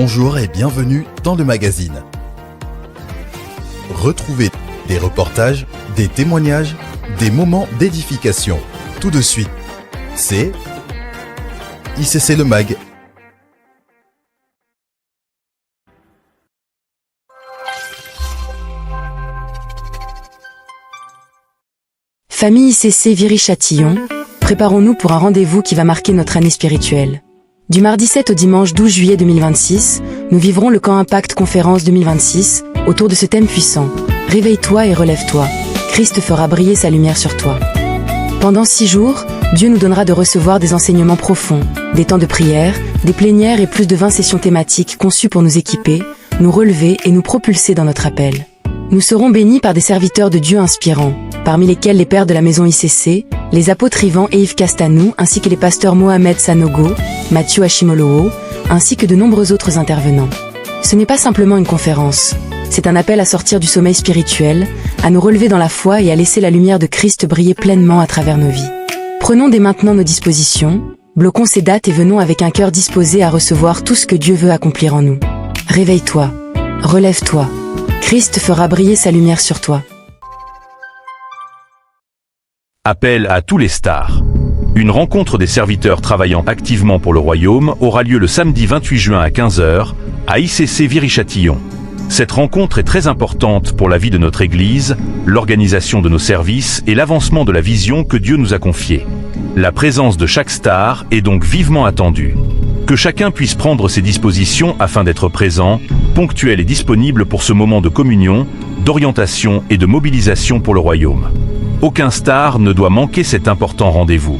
Bonjour et bienvenue dans le magazine. Retrouvez des reportages, des témoignages, des moments d'édification. Tout de suite, c'est ICC Le Mag. Famille ICC Viry-Châtillon, préparons-nous pour un rendez-vous qui va marquer notre année spirituelle. Du mardi 7 au dimanche 12 juillet 2026, nous vivrons le Camp Impact Conférence 2026 autour de ce thème puissant. Réveille-toi et relève-toi. Christ fera briller sa lumière sur toi. Pendant 6 jours, Dieu nous donnera de recevoir des enseignements profonds, des temps de prière, des plénières et plus de 20 sessions thématiques conçues pour nous équiper, nous relever et nous propulser dans notre appel. Nous serons bénis par des serviteurs de Dieu inspirants, parmi lesquels les pères de la maison ICC, les apôtres Yvan et Yves Castanou, ainsi que les pasteurs Mohamed Sanogo, Mathieu Hashimolowo, ainsi que de nombreux autres intervenants. Ce n'est pas simplement une conférence, c'est un appel à sortir du sommeil spirituel, à nous relever dans la foi et à laisser la lumière de Christ briller pleinement à travers nos vies. Prenons dès maintenant nos dispositions, bloquons ces dates et venons avec un cœur disposé à recevoir tout ce que Dieu veut accomplir en nous. Réveille-toi, relève-toi, Christ fera briller sa lumière sur toi. Appel à tous les stars. Une rencontre des serviteurs travaillant activement pour le royaume aura lieu le samedi 28 juin à 15h à ICC Viry-Châtillon. Cette rencontre est très importante pour la vie de notre Église, l'organisation de nos services et l'avancement de la vision que Dieu nous a confiée. La présence de chaque star est donc vivement attendue. Que chacun puisse prendre ses dispositions afin d'être présent, ponctuel et disponible pour ce moment de communion, d'orientation et de mobilisation pour le royaume. Aucun star ne doit manquer cet important rendez-vous.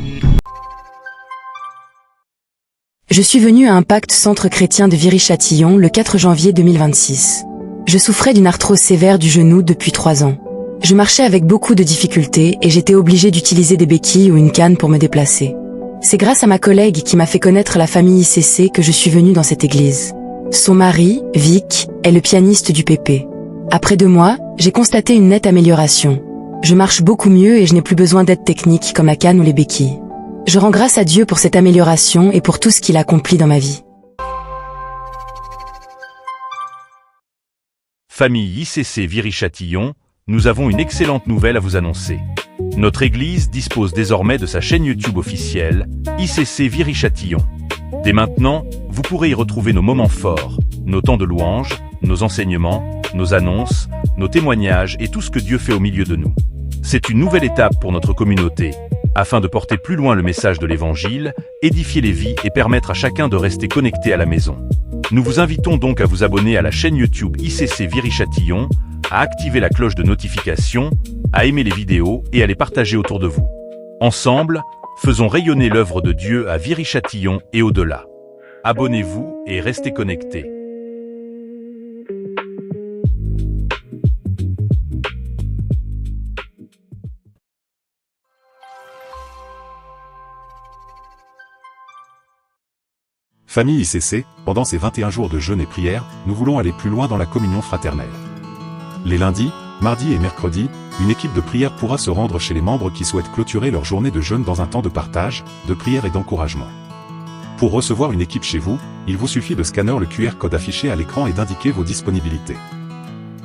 Je suis venu à Impact Centre Chrétien de Viry-Châtillon le 4 janvier 2026. Je souffrais d'une arthrose sévère du genou depuis 3 ans. Je marchais avec beaucoup de difficultés et j'étais obligé d'utiliser des béquilles ou une canne pour me déplacer. C'est grâce à ma collègue qui m'a fait connaître la famille ICC que je suis venu dans cette église. Son mari, Vic, est le pianiste du PP. Après 2 mois, j'ai constaté une nette amélioration. Je marche beaucoup mieux et je n'ai plus besoin d'aide technique comme la canne ou les béquilles. Je rends grâce à Dieu pour cette amélioration et pour tout ce qu'il a accompli dans ma vie. Famille ICC Viry-Châtillon, nous avons une excellente nouvelle à vous annoncer. Notre Église dispose désormais de sa chaîne YouTube officielle, ICC Viry-Châtillon. Dès maintenant, vous pourrez y retrouver nos moments forts, nos temps de louange, nos enseignements, nos annonces, nos témoignages et tout ce que Dieu fait au milieu de nous. C'est une nouvelle étape pour notre communauté, afin de porter plus loin le message de l'Évangile, édifier les vies et permettre à chacun de rester connecté à la maison. Nous vous invitons donc à vous abonner à la chaîne YouTube ICC Viry-Châtillon, à activer la cloche de notification, à aimer les vidéos et à les partager autour de vous. Ensemble, faisons rayonner l'œuvre de Dieu à Viry-Châtillon et au-delà. Abonnez-vous et restez connectés. Famille ICC, pendant ces 21 jours de jeûne et prière, nous voulons aller plus loin dans la communion fraternelle. Les lundis, mardis et mercredis, une équipe de prière pourra se rendre chez les membres qui souhaitent clôturer leur journée de jeûne dans un temps de partage, de prière et d'encouragement. Pour recevoir une équipe chez vous, il vous suffit de scanner le QR code affiché à l'écran et d'indiquer vos disponibilités.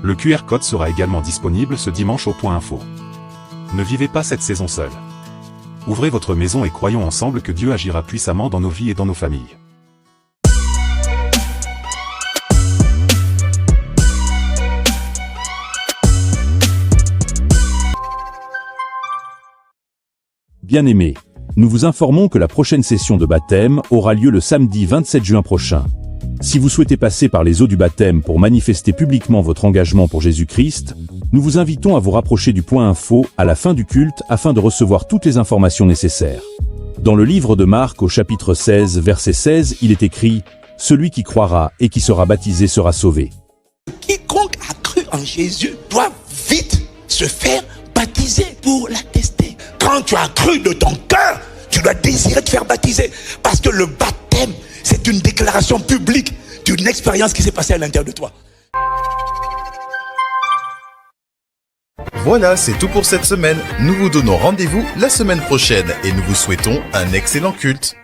Le QR code sera également disponible ce dimanche au point info. Ne vivez pas cette saison seul. Ouvrez votre maison et croyons ensemble que Dieu agira puissamment dans nos vies et dans nos familles. Bien-aimés, nous vous informons que la prochaine session de baptême aura lieu le samedi 27 juin prochain. Si vous souhaitez passer par les eaux du baptême pour manifester publiquement votre engagement pour Jésus-Christ, nous vous invitons à vous rapprocher du point info à la fin du culte afin de recevoir toutes les informations nécessaires. Dans le livre de Marc au chapitre 16, verset 16, il est écrit « Celui qui croira et qui sera baptisé sera sauvé ». Quiconque a cru en Jésus doit vite se faire baptiser pour l'attester. Quand tu as cru de ton cœur, tu dois désirer te faire baptiser. Parce que le baptême, c'est une déclaration publique d'une expérience qui s'est passée à l'intérieur de toi. Voilà, c'est tout pour cette semaine. Nous vous donnons rendez-vous la semaine prochaine et nous vous souhaitons un excellent culte.